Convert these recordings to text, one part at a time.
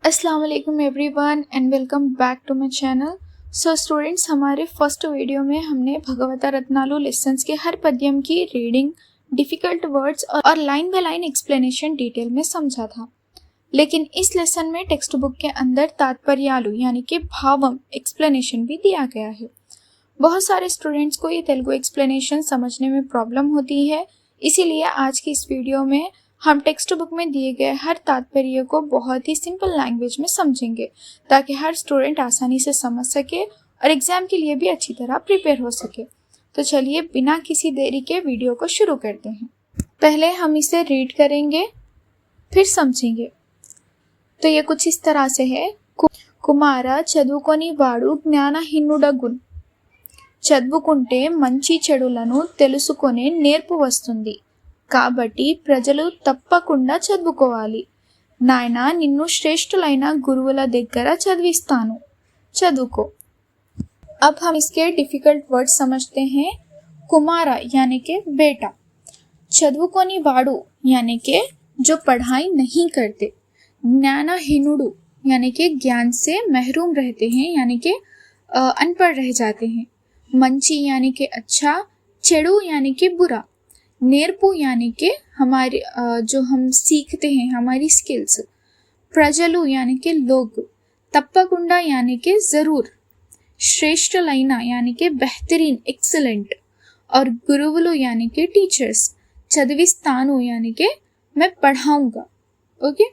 अस्सलाम वालेकुम everyone and welcome back to my channel. So students, हमारे फर्स्ट वीडियो में हमने भगवता रत्नालु लेसन्स के हर पद्यम की रीडिंग, डिफ़िकल्ट वर्ड्स और line by line explanation detail में समझा था। लेकिन इस लेसन में टेक्स्ट बुक के अंदर तात्पर्यालु यानी कि भावम एक्सप्लेनेशन भी दिया गया है। बहुत सारे स्टूडेंट्स को ये तेलुगु एक्सप्लेनेशन समझने में प्रॉब्लम होती है, इसीलिए आज की इस वीडियो में हम टेक्स्ट बुक में दिए गए हर तात्पर्य को बहुत ही सिंपल लैंग्वेज में समझेंगे ताकि हर स्टूडेंट आसानी से समझ सके और एग्जाम के लिए भी अच्छी तरह प्रिपेयर हो सके। तो चलिए बिना किसी देरी के वीडियो को शुरू करते हैं। पहले हम इसे रीड करेंगे, फिर समझेंगे। तो ये कुछ इस तरह से है। కుమార చదువుకొని వాడు జ్ఞానహీనుడగున్, చదువుకుంటే మంచి చెడులను తెలుసుకొనే నేర్పు వస్తుంది, కాబట్టి ప్రజలు తప్పకుండా చదువుకోవాలి. నాయనా, నిన్ను శ్రేష్ఠులైన గురువుల దగ్గర చదివిస్తాను, చదువుకో. अब हम इसके डिफिकल्ट वर्ड समझते हैं। कुमारा यानी के बेटा, చదువుకొని వాడు यानी के जो पढ़ाई नहीं करते, ज्ञानहीनुडु यानी के ज्ञान से महरूम रहते हैं यानी के अनपढ़ रह जाते हैं, मंची यानी के अच्छा, चेड़ू यानी के बुरा, नेर्पु यानी के हमारे जो हम सीखते हैं हमारी स्किल्स, प्रजलु यानी के लोग, तप्पकुंडा यानी के ज़रूर, श्रेष्ठ लाइना यानी के बेहतरीन एक्सलेंट, और गुरुवुलु यानी के टीचर्स, चदविस्तानु यानी के मैं पढ़ाऊंगा। ओके,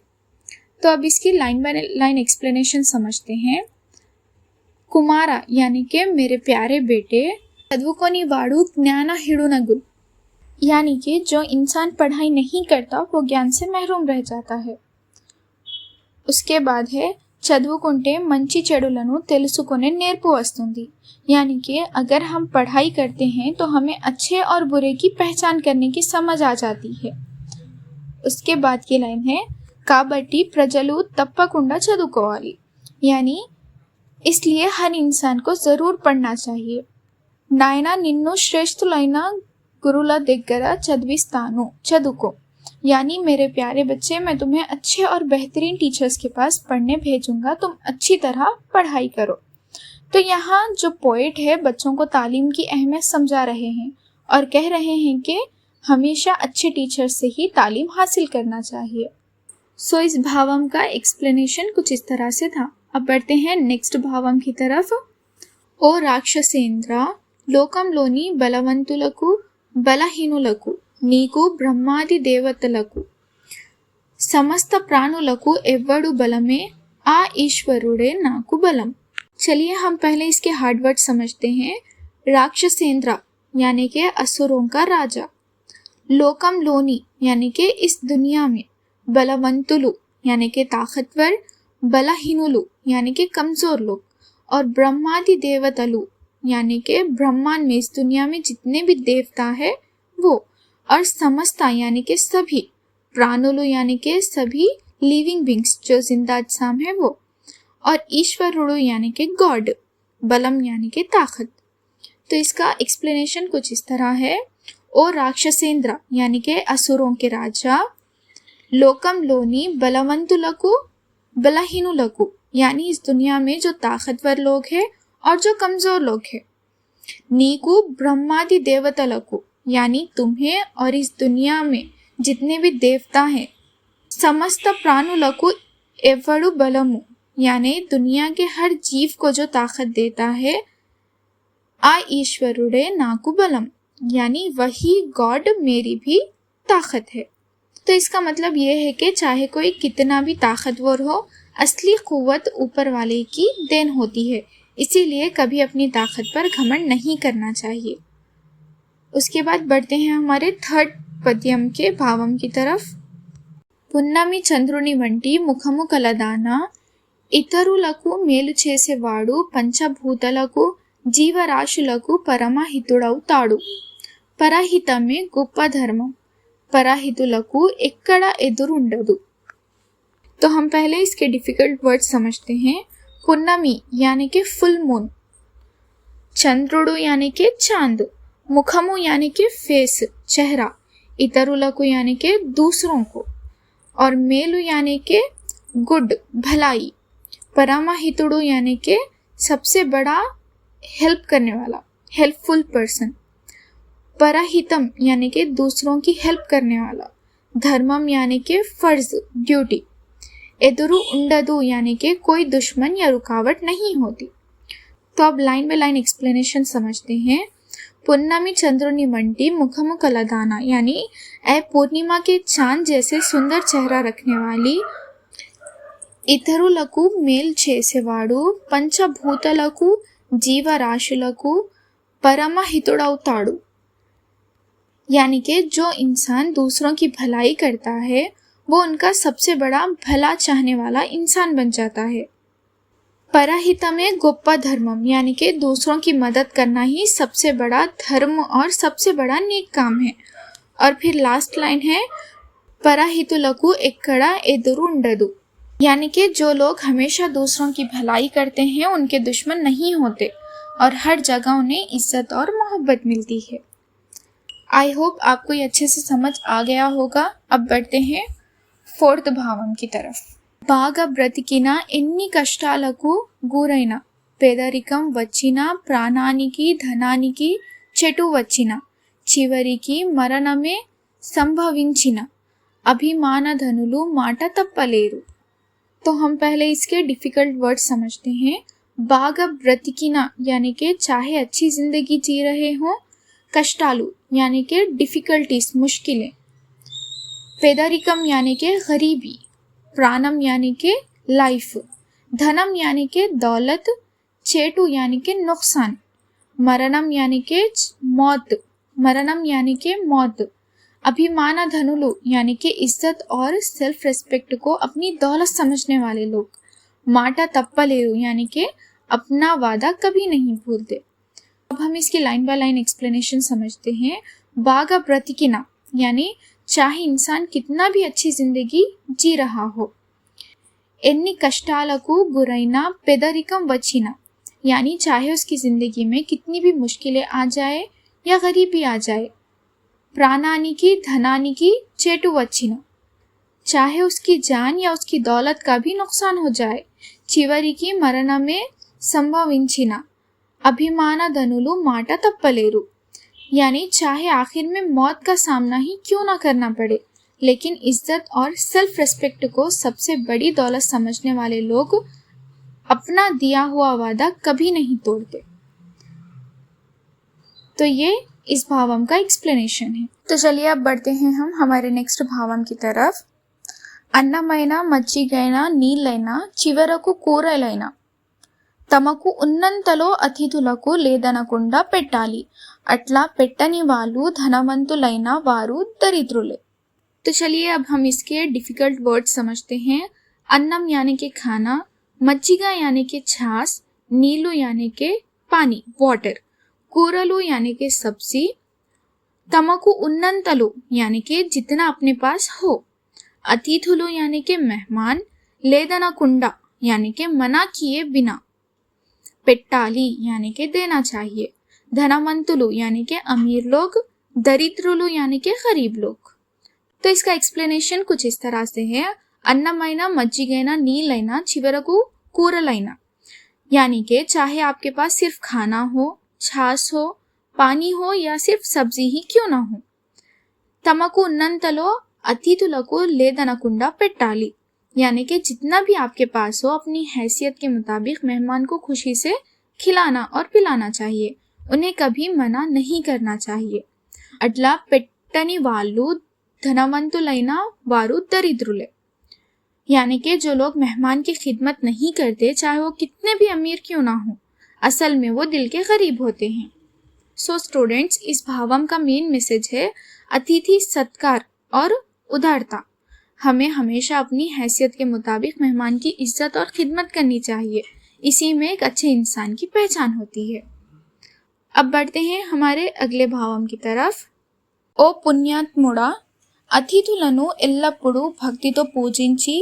तो अब इसकी लाइन बाय लाइन एक्सप्लेनेशन समझते हैं। कुमारा यानी के मेरे प्यारे बेटे, चदुकोनी वाडू ज्ञानहीनुडगुन यानी कि जो इंसान पढ़ाई नहीं करता वो ज्ञान से महरूम रह जाता है। उसके बाद है చదువుకుంటే మంచి చెడులను తెలుసుకునే నేర్పు వస్తుంది, यानी कि अगर हम पढ़ाई करते हैं तो हमें अच्छे और बुरे की पहचान करने की समझ आ जाती है। उसके बाद की लाइन है కాబట్టి ప్రజలు తప్పకుండా చదువుకోవాలి, यानी इसलिए हर इंसान को ज़रूर पढ़ना चाहिए. నాయనా నిన్ను శ్రేష్ఠులైన गुरुला దగ్గర చదివిస్తాను, చదువుకో, यानी मेरे प्यारे बच्चे, मैं तुम्हें अच्छे और बेहतरीन टीचर्स के पास पढ़ने भेजूंगा, तुम अच्छी तरह पढ़ाई करो. तो यहाँ जो पोएट है बच्चों को तालीम की अहमियत समझा रहे हैं और कह रहे हैं कि हमेशा अच्छे टीचर से ही तालीम हासिल करना चाहिए. सो इस भावम का एक्सप्लेनेशन कुछ इस तरह से था। अब बढ़ते हैं नेक्स्ट भावम की तरफ। ओ राक्षसेंद्र, లోకంలోని బలవంతులకు బలహీనులకు నీకు బ్రహ్మాది దేవతలకు సమస్త ప్రాణులకు ఎవ్వడు బలమే, ఆ ఈశ్వరుడే నాకు బలం. चलिए हम पहले इसके हार्ड वर्ड समझते हैं। राक्षसेंद्र यानी के असुरों का राजा, लोकम लोनी यानी के इस दुनिया में, बलवंतुलु यानी के ताकतवर, बलहीनुलु यानी के कमजोर लोग, और ब्रह्मादि देवतलु यानी के ब्रह्मांड में इस दुनिया में जितने भी देवता है वो, और समस्ता यानी के सभी, प्राणुलु यानी के सभी लिविंग बींग्स जो जिंदा अजसाम है वो, और ईश्वरुडु यानी के गॉड, बलम यानी के ताकत. तो इसका एक्सप्लेनेशन कुछ इस तरह है। ओ राक्षसेंद्र यानी के असुरों के राजा, लोकम लोनी बलवंतुलकु बलहीनुलकु यानी इस दुनिया में जो ताकतवर लोग हैं और जो कमजोर लोग हैं, नीकु ब्रह्मादि देवतलकु यानी तुम्हें और इस दुनिया में जितने भी देवता हैं, समस्त प्राणुलकु एवड़ु बलमु यानी दुनिया के हर जीव को जो ताकत देता है, आ ईश्वरुडे नाकु बलम यानी वही गॉड मेरी भी ताकत है. तो इसका मतलब ये है कि चाहे कोई कितना भी ताकतवर हो, असली कुव्वत ऊपर वाले की देन होती है, इसीलिए कभी अपनी ताकत पर घमंड नहीं करना चाहिए. उसके बाद बढ़ते हैं हमारे थर्ड पद्यम के भावम की तरफ। పున్నమి చంద్రుని వంటి ముఖము కలదానా, ఇతరులకు మేలు చేసేవాడు పంచభూతలకు జీవరాశులకు పరమహితుడవుతాడు, పరహితమే గొప్ప ధర్మం, పరహితులకు ఎక్కడ ఎదురుండదు. तो हम पहले इसके डिफिकल्ट वर्ड समझते हैं। पुन्नमी यानी के फुल मून, चंद्रुडु यानी के चांद, मुखमु यानी के फेस चेहरा, इतरुलकु यानी के दूसरों को, और मेलु यानी के गुड भलाई, परमहितुडु यानी के सबसे बड़ा हेल्प करने वाला, हेल्पफुल पर्सन, परहितम यानी के दूसरों की हेल्प करने वाला, धर्मम यानी के फर्ज ड्यूटी, एदुरु उंडदु यानी के कोई दुश्मन या रुकावट नहीं होती। तो अब लाइन बाय लाइन एक्सप्लेनेशन समझते हैं। पुन्नमी चंद्रुनि వంటి मुखमु कलदाना यानी ए पूर्णिमा के चांद जैसे सुंदर चेहरा रखने वाली, ఇతరులకు మేలు చేసేవాడు, పంచభూతాలకు జీవరాశులకు परमहितुडौताडु यानी कि जो इंसान दूसरों की भलाई करता है वो उनका सबसे बड़ा भला चाहने वाला इंसान बन जाता है। परहित में गोप्पा धर्मम यानी कि दूसरों की मदद करना ही सबसे बड़ा धर्म और सबसे बड़ा नेक काम है। और फिर लास्ट लाइन है परहितुలకు ఎక్కడ ఎదురు ఉండదు यानी कि जो लोग हमेशा दूसरों की भलाई करते हैं उनके दुश्मन नहीं होते और हर जगह उन्हें इज्जत और मोहब्बत मिलती है। आई होप आपको ये अच्छे से समझ आ गया होगा। अब बढ़ते हैं फोर्थ भावम की तरफ। బాగా బ్రతికిన ఎన్ని కష్టాలకు గురైన, పేదరికం వచ్చిన, ప్రాణానికి ధనానికి చెటు వచ్చిన, చివరికి మరణమే సంభవించిన, అభిమానధనులు మాట తప్పలేరు। तो हम पहले इसके डिफिकल्ट वर्ड समझते हैं। బాగా బ్రతికిన यानी कि चाहे अच्छी जिंदगी जी रहे हों, कष्टालु यानी कि डिफिकल्टीज मुश्किलें, पेदरिकम यानी कि गरीबी, प्राणम यानी कि लाइफ, धनम यानी कि दौलत, चेटू यानी कि नुकसान, मरणम यानी कि मौत, मरणम यानी कि मौत, अभिमाना धनुलु यानी कि इज्जत और सेल्फ रेस्पेक्ट को अपनी दौलत समझने वाले लोग, माटा तप्पलेरु यानी कि अपना वादा कभी नहीं भूलते। अब हम इसकी लाइन बाय लाइन एक्सप्लेनेशन समझते हैं। బాగా బ్రతికిన यानी चाहे इंसान कितना भी अच्छी जिंदगी जी रहा हो, ఎన్ని కష్టాలకు గురైన, పేదరికం వచ్చిన यानी चाहे उसकी जिंदगी में कितनी भी मुश्किलें आ जाए या गरीबी आ जाए, ప్రాణానికి ధనానికి చెటు వచ్చిన चाहे उसकी जान या उसकी दौलत का भी नुकसान हो जाए, చివరికి మరణమే సంభవించిన, అభిమానధనులు మాట తప్పలేరు यानी चाहे आखिर में मौत का सामना ही क्यों ना करना पड़े, लेकिन इज्जत और सेल्फ रेस्पेक्ट को सबसे बड़ी दौलत समझने वाले लोग अपना दिया हुआ वादा कभी नहीं तोड़ते। तो ये इस भावम का एक्सप्लेनेशन है। तो चलिए अब बढ़ते हैं हम हमारे नेक्स्ट भावम की तरफ। అన్నమైన మజ్జిగైన నీళ్ళైన చివరకు కూరలైన తమకు ఉన్నంతలో అతిథులకు లేదనకుండా పెట్టాలి, అట్లా పెట్టని వాళ్ళు ధనవంతులైన వారు దరిద్రులే। तो चलिए अब हम इसके डिफिकल्ट वर्ड समझते हैं। अन्नम यानी कि खाना, मज्जिगा यानी कि छाछ, नीलू यानी कि पानी वाटर, కూరలు यानी कि सब्जी, तमकु उन्नंतलो यानी कि जितना अपने पास हो, अतिथुलु यानी कि मेहमान, लेदनकुंडा यानी कि मना किए बिना, పెట్టాలి यानी कि देना चाहिए, धनवंतुलु यानी कि अमीर लोग, दरिद्रुलु यानी कि गरीब लोग। तो इसका एक्सप्लेनेशन कुछ इस तरह से है। अन्नमैना मज्जिगैना नीलैना चिवरकु కూరలైనా यानी कि चाहे आपके पास सिर्फ खाना हो, छाछ हो, पानी हो या सिर्फ सब्जी ही क्यों ना हो, तमकु ఉన్నంతలో అతిథులకు లేదనకుండా పెట్టాలి यानी कि जितना भी आपके पास हो अपनी हैसियत के मुताबिक मेहमान को खुशी से खिलाना और पिलाना चाहिए, उन्हें कभी मना नहीं करना चाहिए। अट्ला పెట్టని వాళ్ళు ధనవంతులైన వారు దరిద్రులే यानी कि जो लोग मेहमान की खिदमत नहीं करते चाहे वो कितने भी अमीर क्यों ना हो, असल में वो दिल के गरीब होते हैं। सो स्टूडेंट्स, इस भावम का मेन मैसेज है अतिथि सत्कार और उदारता। हमें हमेशा अपनी हैसियत के मुताबिक मेहमान की इज्जत और खिदमत करनी चाहिए, इसी में एक अच्छे इंसान की पहचान होती है। अब बढ़ते हैं हमारे अगले भावम की तरफ। ओ పుణ్యాత్ముడా, అతిథులను ఎల్లప్పుడూ భక్తితో పూజించి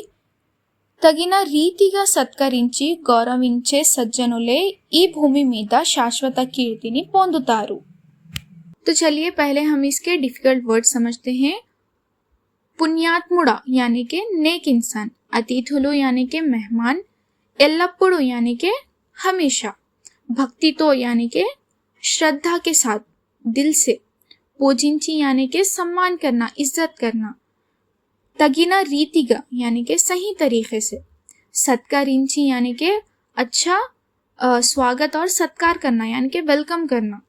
తగిన రీతిగా సత్కరించి గౌరవించే సజ్జనులే ఈ భూమి మీద శాశ్వత కీర్తిని పొందుతారు। तो चलिए पहले हम इसके डिफिकल्ट वर्ड समझते हैं। पुण्यात्मुड़ा यानी के नेक इंसान, अतिथुलु यानी के मेहमान, एल्लप्पुडु यानी के हमेशा, भक्तितो यानी के श्रद्धा के साथ, दिल से, पूजिंची यानी के सम्मान करना, इज्जत करना, तगिना रीतिगा यानी के सही तरीके से, सत्कारिंची यानी के अच्छा स्वागत और सत्कार करना यानी के वेलकम करना,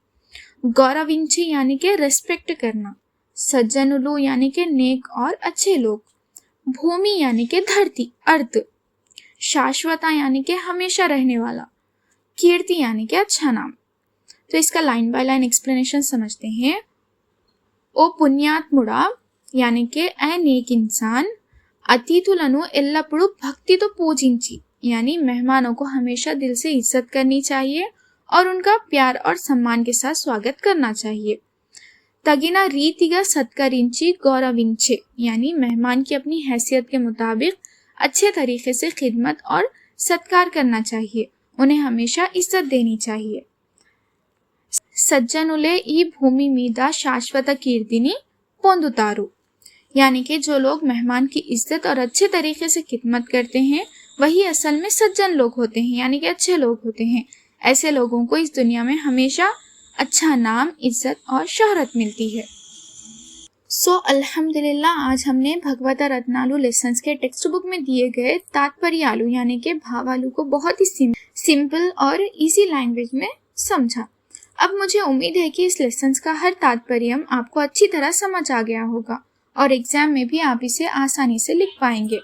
गौरविंची यानी के रेस्पेक्ट करना, सज्जनुलु यानी के नेक और अच्छे लोग, भूमि यानी के धरती अर्थ, शाश्वता यानी के हमेशा रहने वाला, कीर्ति यानी के अच्छा नाम। तो इसका लाइन बाय लाइन एक्सप्लेनेशन समझते हैं। ओ पुण्यात्मुड़ा यानी के ए नेक इंसान, अतिथुలను ఎల్లప్పుడూ భక్తితో పూజించి यानी मेहमानों को हमेशा दिल से इज्जत करनी चाहिए और उनका प्यार और सम्मान के साथ स्वागत करना चाहिए। तगिना रीतिगा सत्करिंची गौरविंचे यानी मेहमान की अपनी हैसियत के मुताबिक अच्छे तरीके से खिदमत और सत्कार करना चाहिए, उन्हें हमेशा इज्जत देनी चाहिए। सज्जनुले ई भूमि मीदा शाश्वत कीर्तिनी पोंदुतारू यानी कि जो लोग मेहमान की इज्जत और अच्छे तरीके से खिदमत करते हैं वही असल में सज्जन लोग होते हैं यानी कि अच्छे लोग होते हैं। ऐसे लोगों को इस दुनिया में हमेशा अच्छा नाम, इज्जत और शोहरत मिलती है। अल्हम्दुलिल्लाह आज हमने भगवता रत्नालु लेसन्स के टेक्स्ट बुक में दिए गए तात्पर्यालु यानी कि भावालु को बहुत ही सिंपल और इजी लैंग्वेज में समझा। अब मुझे उम्मीद है कि इस लेसन्स का हर तात्पर्य आपको अच्छी तरह समझ आ गया होगा और एग्जाम में भी आप इसे आसानी से लिख पाएंगे।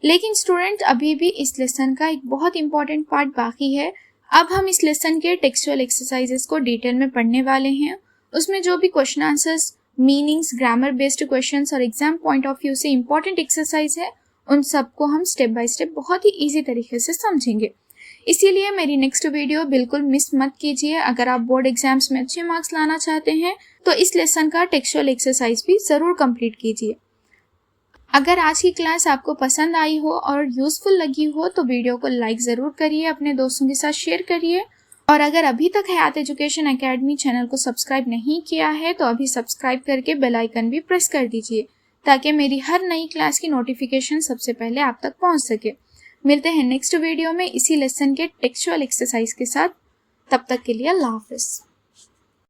लेकिन स्टूडेंट अभी भी इस लेसन का एक बहुत इंपॉर्टेंट पार्ट बाकी है। अब हम इस लेसन के टेक्सचुअल एक्सरसाइजेस को डिटेल में पढ़ने वाले हैं। उसमें जो भी question answers, meanings, grammar based questions और एग्जाम पॉइंट ऑफ व्यू से इंपॉर्टेंट एक्सरसाइज है, उन सबको हम स्टेप बाय स्टेप बहुत ही ईजी तरीके से समझेंगे। इसीलिए मेरी नेक्स्ट वीडियो बिल्कुल मिस मत कीजिए। अगर आप बोर्ड एग्जाम्स में अच्छे मार्क्स लाना चाहते हैं तो इस लेसन का टेक्सचुअल एक्सरसाइज भी जरूर कंप्लीट कीजिए। अगर आज की क्लास आपको पसंद आई हो और यूजफुल लगी हो तो वीडियो को लाइक ज़रूर करिए, अपने दोस्तों के साथ शेयर करिए और अगर अभी तक हयात एजुकेशन एकेडमी चैनल को सब्सक्राइब नहीं किया है तो अभी सब्सक्राइब करके बेल आइकन भी प्रेस कर दीजिए ताकि मेरी हर नई क्लास की नोटिफिकेशन सबसे पहले आप तक पहुंच सके। मिलते हैं नेक्स्ट वीडियो में इसी लेसन के टेक्सचुअल एक्सरसाइज के साथ। तब तक के लिए अल्लाह हाफिज़।